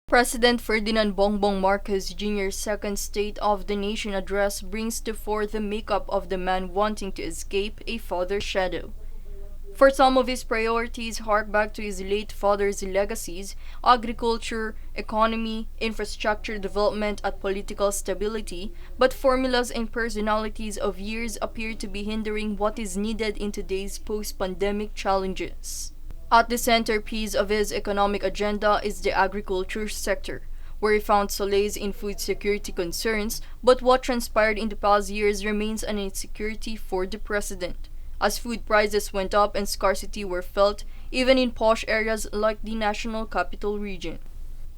President Ferdinand Marcos Jr.'s second State of the Nation address brings to fore the makeup of the man wanting to escape a father's shadow. For some of his priorities hark back to his late father's legacies: agriculture, economy, infrastructure development at political stability, but formulas and personalities of years appear to be hindering what is needed in today's post-pandemic challenges. At the centerpiece of his economic agenda is the agriculture sector, where he found solace in food security concerns, but what transpired in the past years remains an insecurity for the president, as food prices went up and scarcity were felt even in posh areas like the National Capital Region.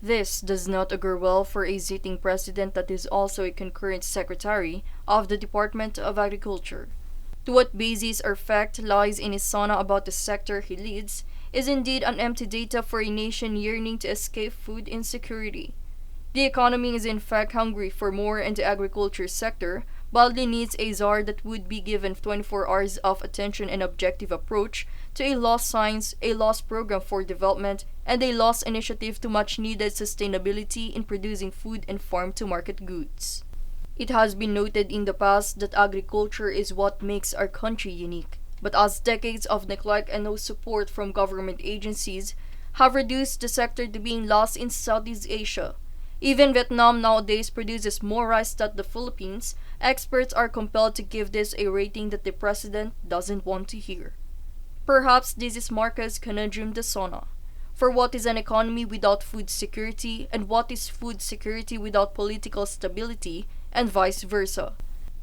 This does not augur well for a sitting president that is also a concurrent secretary of the Department of Agriculture. To what basis or fact lies in his Sona about the sector he leads is indeed an empty data for a nation yearning to escape food insecurity. The economy is in fact hungry for more, and the agriculture sector badly needs a czar that would be given 24 hours of attention and objective approach to a lost science, a lost program for development, and a lost initiative to much needed sustainability in producing food and farm-to-market goods. It has been noted in the past that agriculture is what makes our country unique, but as decades of neglect and no support from government agencies have reduced the sector to being lost in Southeast Asia. Even Vietnam nowadays produces more rice than the Philippines. Experts are compelled to give this a rating that the president doesn't want to hear. Perhaps this is Marcos' conundrum de Sona. For what is an economy without food security, and what is food security without political stability, and vice versa?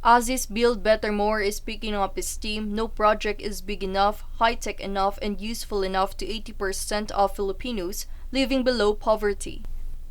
As his Build Better More is picking up his steam, no project is big enough, high-tech enough, and useful enough to 80% of Filipinos living below poverty.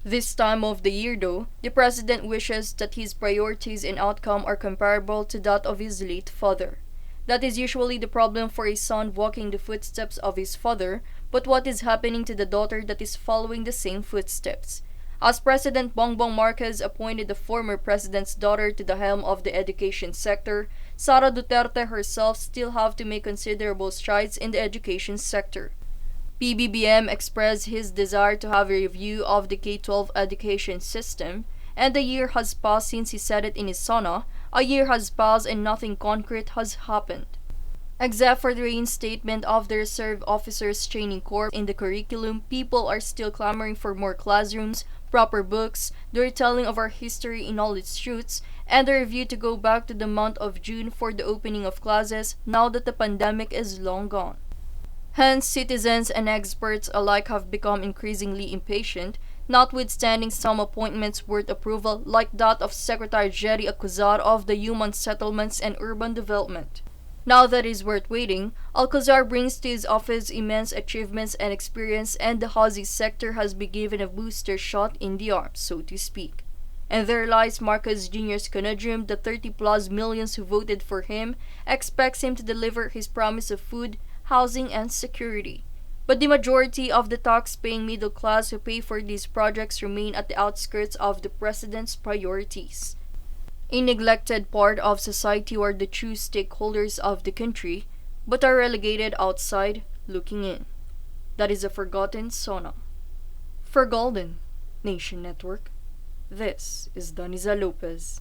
This time of the year though, the president wishes that his priorities and outcome are comparable to that of his late father. That is usually the problem for a son walking the footsteps of his father, but what is happening to the daughter that is following the same footsteps? As President Bongbong Marcos appointed the former president's daughter to the helm of the education sector, Sara Duterte herself still have to make considerable strides in the education sector. Pbbm expressed his desire to have a review of the K-12 education system, and a year has passed since he said it in his Sona. A year has passed and nothing concrete has happened. Except for the reinstatement of the Reserve Officers Training Corps in the curriculum, people are still clamoring for more classrooms, proper books, the retelling of our history in all its truths, and a review to go back to the month of June for the opening of classes now that the pandemic is long gone. Hence, citizens and experts alike have become increasingly impatient, notwithstanding some appointments worth approval like that of Secretary Jerry Alcazar of the Human Settlements and Urban Development. Now that is worth waiting, Alcazar brings to his office immense achievements and experience, and the housing sector has been given a booster shot in the arm, so to speak. And there lies Marcos Jr.'s conundrum. The 30+ millions who voted for him expects him to deliver his promise of food, housing, and security. But the majority of the tax-paying middle class who pay for these projects remain at the outskirts of the president's priorities. A neglected part of society who are the true stakeholders of the country, but are relegated outside, looking in. That is a forgotten Sona. For Golden Nation Network, this is Daniza Lopez.